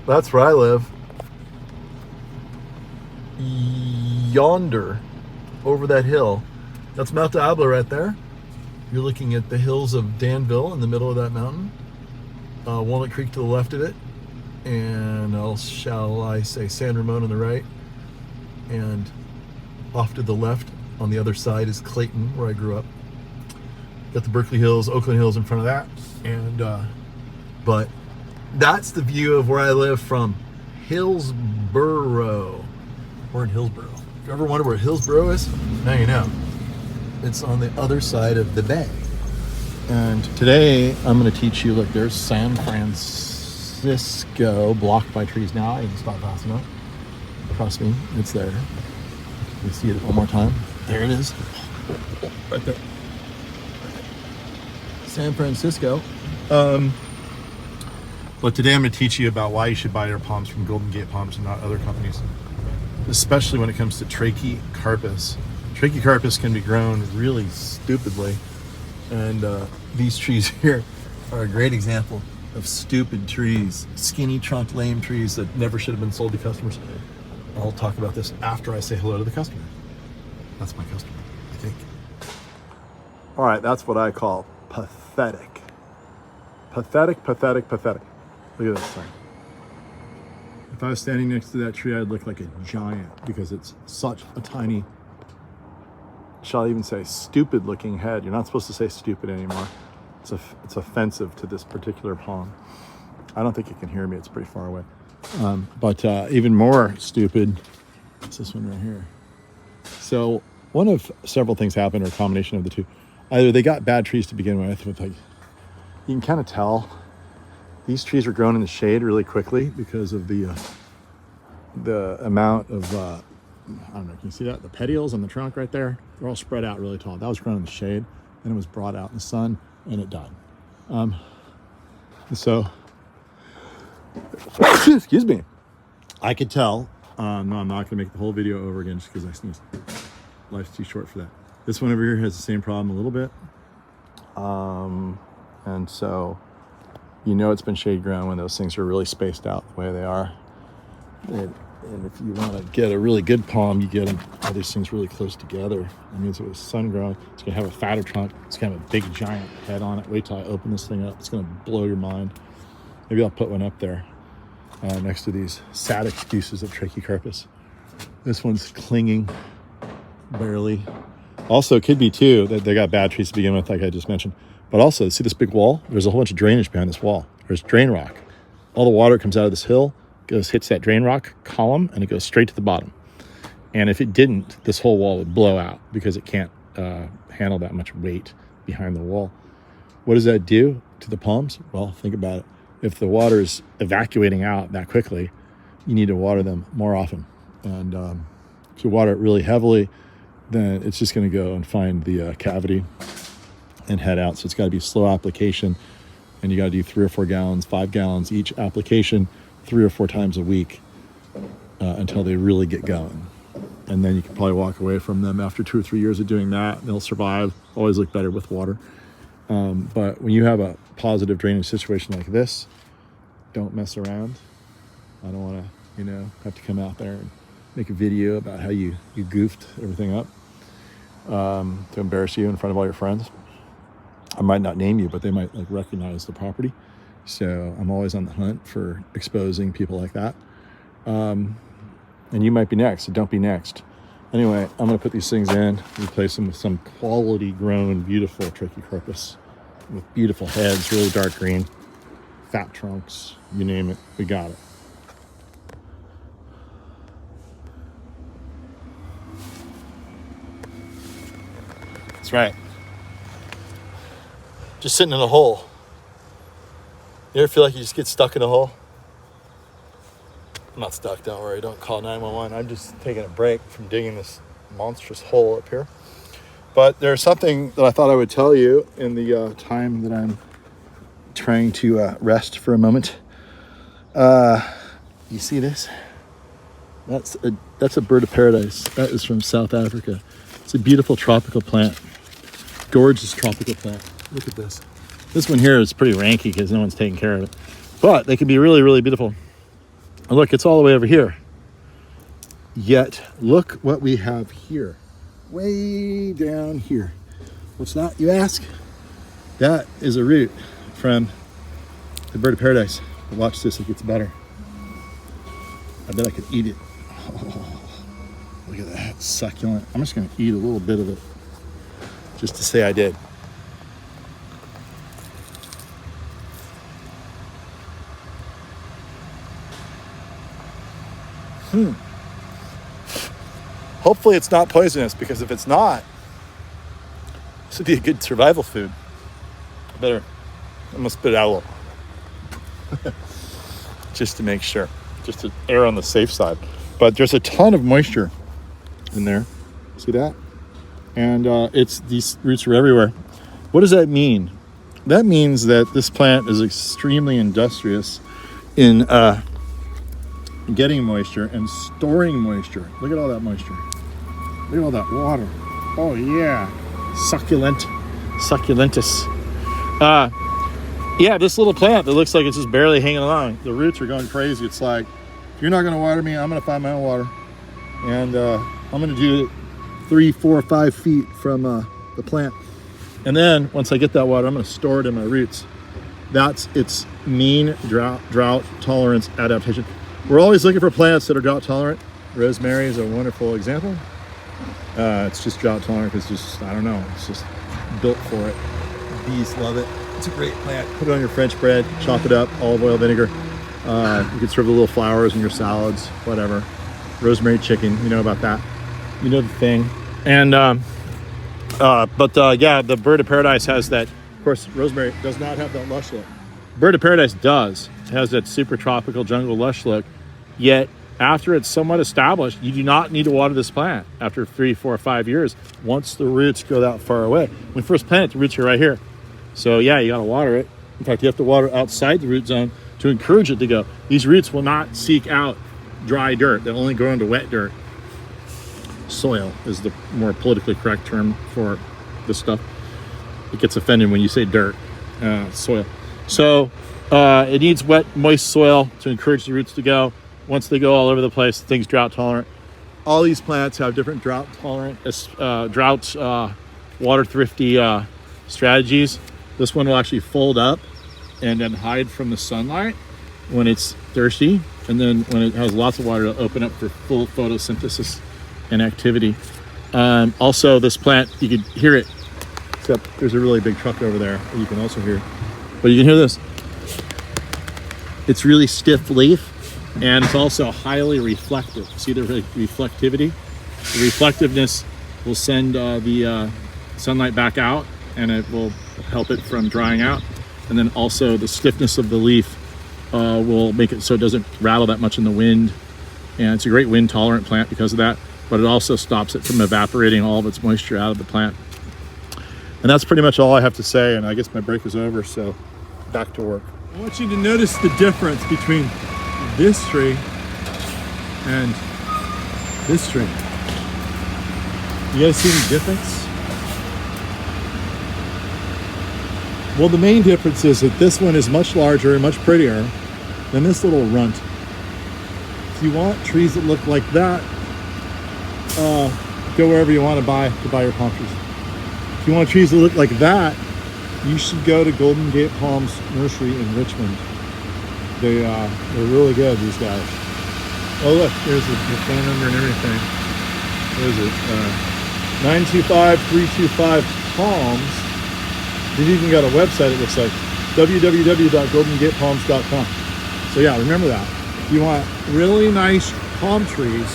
That's where I live. Yonder, over that hill, that's Mount Diablo right there. You're looking at the hills of Danville in the middle of that mountain. Walnut Creek to the left of it. And shall I say San Ramon on the right. And off to the left on the other side is Clayton, where I grew up. Got the Berkeley Hills, Oakland Hills in front of that. And but that's the view of where I live from Hillsboro. We're in Hillsboro. If you ever wonder where Hillsboro is, now you know. It's on the other side of the bay. And today I'm going to teach you, look, there's San Francisco blocked by trees now. I can stop passing up. Trust me, it's there. You see it one more time. There it is. Right there. San Francisco. But today I'm going to teach you about why you should buy your palms from Golden Gate Palms and not other companies. Especially when it comes to Trachycarpus. Trachycarpus can be grown really stupidly. And these trees here are a great example of stupid trees. Skinny trunk, lame trees that never should have been sold to customers. I'll talk about this after I say hello to the customer. That's my customer, I think. All right, that's what I call pathetic. Pathetic, pathetic, pathetic. Look at this thing. If I was standing next to that tree, I'd look like a giant because it's such a tiny, shall I even say stupid looking head. You're not supposed to say stupid anymore. It's offensive to this particular palm. I don't think you can hear me. It's pretty far away. But even more stupid is this one right here. So one of several things happened, or a combination of the two. Either they got bad trees to begin with like, you can kind of tell these trees were grown in the shade really quickly because of the amount of, I don't know, can you see that? The petioles on the trunk right there, they're all spread out really tall. That was grown in the shade, and it was brought out in the sun, and it died. So, excuse me, I could tell, no, I'm not going to make the whole video over again just because I sneezed. Life's too short for that. This one over here has the same problem a little bit. And so, you know it's been shade grown when those things are really spaced out the way they are. And if you want to get a really good palm, you get them, all these things really close together. That means it was sun grown. It's going to have a fatter trunk. It's going to have a big giant head on it. Wait till I open this thing up. It's going to blow your mind. Maybe I'll put one up there next to these sad excuses of Trachycarpus. This one's clinging barely. Also, it could be too that they got bad trees to begin with, like I just mentioned. But also, see this big wall? There's a whole bunch of drainage behind this wall. There's drain rock. All the water comes out of this hill, hits that drain rock column, and it goes straight to the bottom. And if it didn't, this whole wall would blow out because it can't handle that much weight behind the wall. What does that do to the palms? Well, think about it. If the water is evacuating out that quickly, you need to water them more often. And if you water it really heavily, then it's just going to go and find the cavity and head out. So it's got to be slow application, and you got to do 3 or 4 gallons, 5 gallons each application 3 or 4 times a week until they really get going. And then you can probably walk away from them after 2 or 3 years of doing that. They'll survive, always look better with water. But when you have a positive drainage situation like this, don't mess around. I don't want to, have to come out there and make a video about how you goofed everything up to embarrass you in front of all your friends. I might not name you, but they might recognize the property. So I'm always on the hunt for exposing people like that. And you might be next, so don't be next. Anyway, I'm going to put these things in, replace them with some quality grown, beautiful Trachycarpus with beautiful heads, really dark green, fat trunks, you name it, we got it. That's right. Just sitting in a hole. You ever feel like you just get stuck in a hole? I'm not stuck, don't worry, don't call 911. I'm just taking a break from digging this monstrous hole up here. But there's something that I thought I would tell you in the time that I'm trying to rest for a moment. You see this? That's a bird of paradise. That is from South Africa. It's a beautiful tropical plant. Gorgeous tropical plant. Look at this. This one here is pretty ranky because no one's taking care of it. But they can be really, really beautiful. And look, it's all the way over here. Yet, look what we have here. Way down here. What's that, you ask? That is a root from the bird of paradise. Watch this, it gets better. I bet I could eat it. Oh, look at that, succulent. I'm just gonna eat a little bit of it just to say I did. Hopefully it's not poisonous, because if it's not, this would be a good survival food. I'm gonna spit it out a little. Just to make sure, just to err on the safe side. But there's a ton of moisture in there. See that? And these roots are everywhere. What does that mean? That means that this plant is extremely industrious in getting moisture and storing moisture. Look at all that moisture. Look at all that water. Oh yeah, succulentus. Yeah, this little plant that looks like it's just barely hanging along. The roots are going crazy. It's like, if you're not gonna water me, I'm gonna find my own water. And I'm gonna do it 3, 4, 5 feet from the plant. And then once I get that water, I'm gonna store it in my roots. That's its mean drought tolerance adaptation. We're always looking for plants that are drought tolerant. Rosemary is a wonderful example. It's just drought tolerant because I don't know, it's just built for it. Bees love it. It's a great plant. Put it on your French bread, chop it up, olive oil, vinegar. You can serve the little flowers in your salads, whatever. Rosemary chicken, you know about that. You know the thing. And, yeah, the bird of paradise has that. Of course, rosemary does not have that lush look. Bird of paradise does. It has that super tropical jungle lush look. Yet, after it's somewhat established, you do not need to water this plant after 3, 4, 5 years, once the roots go that far away. When we first plant it, the roots are right here. So yeah, you gotta water it. In fact, you have to water outside the root zone to encourage it to go. These roots will not seek out dry dirt. They'll only grow into wet dirt. Soil is the more politically correct term for this stuff. It gets offended when you say dirt, soil. So it needs wet, moist soil to encourage the roots to go. Once they go all over the place, things drought tolerant. All these plants have different drought tolerant, water thrifty strategies. This one will actually fold up and then hide from the sunlight when it's thirsty. And then when it has lots of water, it'll open up for full photosynthesis and activity. Also, this plant, you can hear it, except there's a really big truck over there that you can also hear. But you can hear this. It's really stiff leaf, and it's also highly reflective. See the reflectivity? The reflectiveness will send the sunlight back out, and it will help it from drying out. And then also the stiffness of the leaf will make it so it doesn't rattle that much in the wind. And it's a great wind tolerant plant because of that, but it also stops it from evaporating all of its moisture out of the plant. And that's pretty much all I have to say, and I guess my break is over, so back to work. I want you to notice the difference between this tree and this tree. You guys see the difference? Well, the main difference is that this one is much larger and much prettier than this little runt. If you want trees that look like that, go wherever you want to buy your palm trees. If you want trees that look like that, you should go to Golden Gate Palms Nursery in Richmond. They're really good, these guys. Oh look, there's the phone number and everything. What is it? 925-325 Palms. They've even got a website, it looks like, www.goldengatepalms.com. So yeah, remember that. If you want really nice palm trees,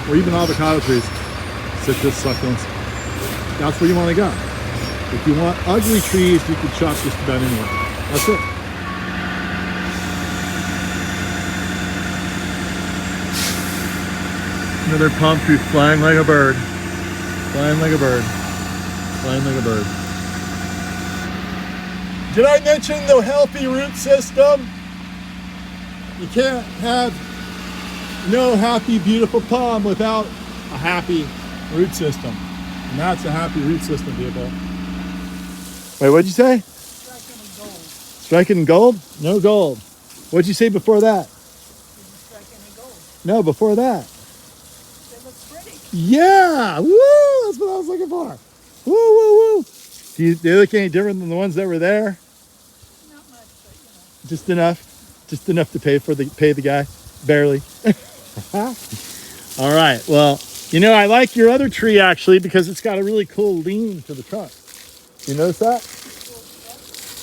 or even avocado trees, citrus, succulents, that's where you want to go. If you want ugly trees, you can shop just about anywhere. That's it. Another palm tree flying like a bird. Flying like a bird. Flying like a bird. Did I mention the healthy root system? You can't have no happy, beautiful palm without a happy root system. And that's a happy root system, people. Wait, what'd you say? Striking in gold. Striking in gold? No gold. What'd you say before that? No, before that. It looks pretty. Yeah, woo, that's what I was looking for. Woo, woo, woo. Do they look any different than the ones that were there? Not much, but you know. Just enough to pay the guy, barely. All right, well, you know, I like your other tree actually because it's got a really cool lean to the trunk. You notice that?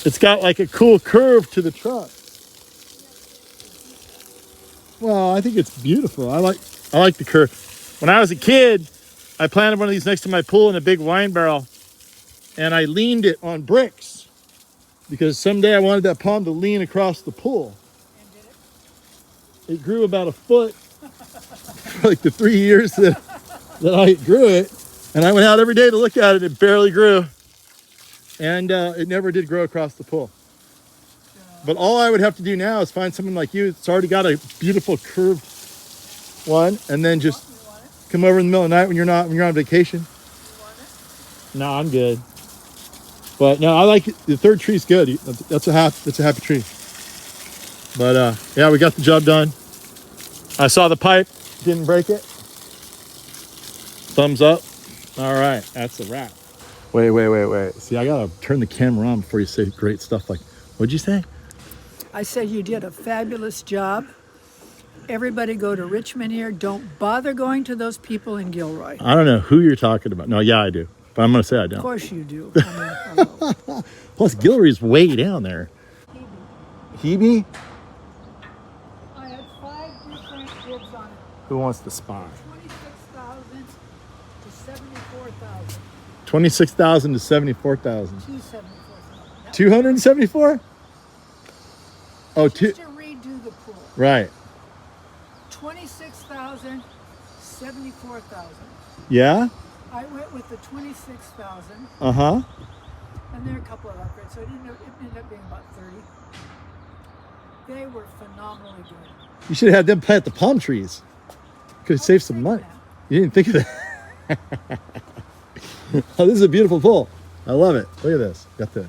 It's got like a cool curve to the trunk. Well, I think it's beautiful. I like the curve. When I was a kid, I planted one of these next to my pool in a big wine barrel, and I leaned it on bricks because someday I wanted that palm to lean across the pool. And did it? It grew about a foot for like the 3 years that I grew it, and I went out every day to look at it. It barely grew, and it never did grow across the pool. But all I would have to do now is find someone like you that's already got a beautiful curved one, and then just come over in the middle of the night when you're on vacation. You want it? No, I'm good. But no, I like it. The third tree's good. That's a happy tree. But yeah, we got the job done. I saw the pipe, didn't break it. Thumbs up. All right, that's a wrap. Wait. See, I gotta turn the camera on before you say great stuff like, what'd you say? I said you did a fabulous job. Everybody go to Richmond here. Don't bother going to those people in Gilroy. I don't know who you're talking about. No, yeah, I do. But I'm gonna say I don't. Of course you do. I mean, hello. Plus, Gilroy's way down there. Hebe? I had 5 different bids on it. Who wants the spot? 26,000 to 74,000. 26,000 to 74,000. 274,000. 274? Oh, Just to redo the pool. Right. 26,000, 74,000. Yeah? I went with the 26,000, Uh-huh. and there are a couple of upgrades, so it ended up being about 30. They were phenomenally good. You should have had them plant the palm trees. Could have saved some money. You didn't think of that. Oh, this is a beautiful pool. I love it. Look at this. Got the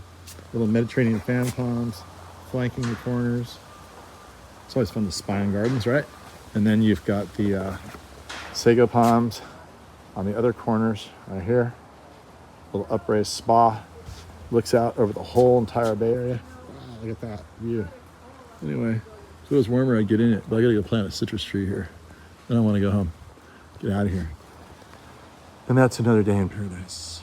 little Mediterranean fan palms flanking the corners. It's always fun to spy on gardens, right? And then you've got the sago palms on the other corners right here. Little upraised spa. Looks out over the whole entire Bay Area. Wow, look at that view. Anyway, if it was warmer, I'd get in it, but I gotta go plant a citrus tree here. Then I want to go home. Get out of here. And that's another day in paradise.